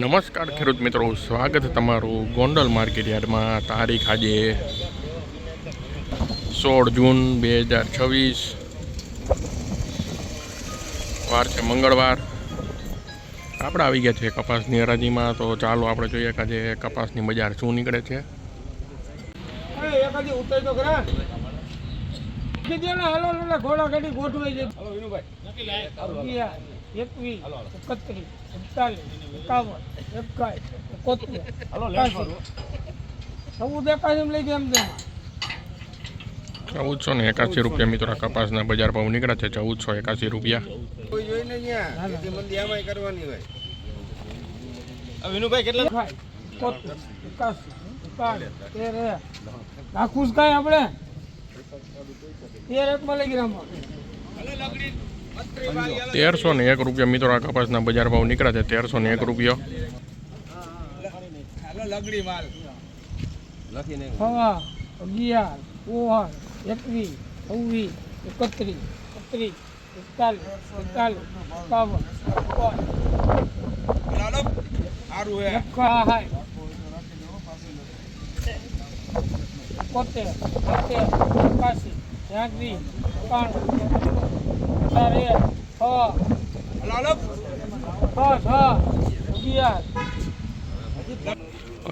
નમસ્કાર ખેડૂત મિત્રો, સ્વાગત છે તમારું ગોંડલ માર્કેટ યાર્ડમાં. તારીખ આજે 16 જૂન 2026, વાર છે મંગળવાર. આપણે આવી ગયા છે કપાસની હરાજીમાં. તો ચાલો આપણે જોઈએ કે આજે કપાસની બજાર શું નીકળે છે. ઘોડા ગાડી ગોઠવાઈ છે. 21, 31, 41, 51, 71, સૌ દેખાય એમ લઈ ગયા. 1481 રૂપિયા મિત્રો કપાસના બજાર ભાવ નીકળ્યા છે. 1481 રૂપિયા. વિનુભાઈ કેટલા નાખું કાંઈ આપણે 13 લઈ ગયા. 1301 રૂપિયા મિત્રો આ કપાસના બજાર ભાવ નીકળ્યા છે. 1301 રૂપિયા.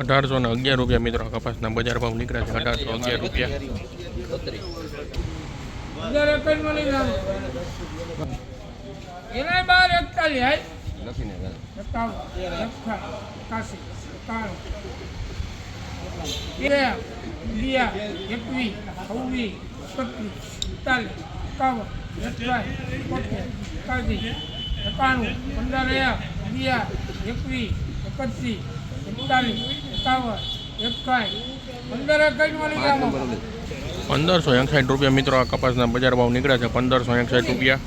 1811 રૂપિયા મિત્રો કપાસના બજાર ભાવ નીકળ્યા છે. 1811 રૂપિયા. ₹1561 રૂપિયા મિત્રો આ કપાસના બજાર ભાવ નીકળ્યા છે. 1561 રૂપિયા.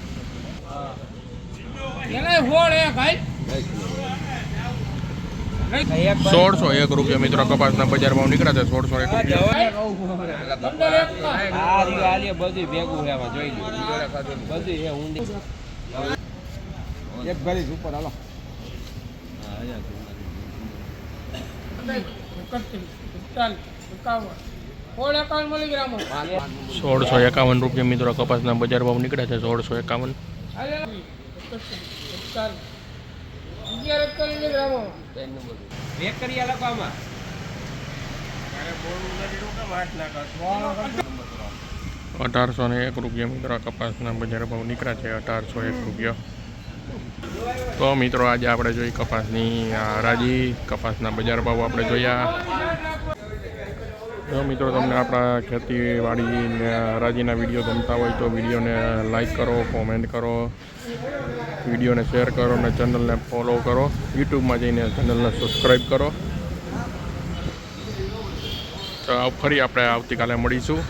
1601 રૂપિયા મિત્રો કપાસના બજાર ભાવ નીકળ્યા છે. 1651 રૂપિયા મિત્રો કપાસના બજાર ભાવ નીકળ્યા છે. 1651. ₹1801 રૂપિયા મિત્રો કપાસના બજાર ભાવ નીકળ્યા છે. 1801 રૂપિયા. તો મિત્રો આજે આપણે જોઈ કપાસની હરાજી, કપાસના બજાર ભાવ આપણે જોયા. જો મિત્રો તમને આપણા ખેતીવાડી હરાજીના વિડીયો ગમતા હોય તો વિડીયોને લાઈક કરો, કોમેન્ટ કરો, વિડીયોને શેર કરો અને ચેનલને ફોલો કરો. યુટ્યુબમાં જઈને ચેનલને સબસ્ક્રાઈબ કરો. તો ફરી આપણે આવતીકાલે મળીશું.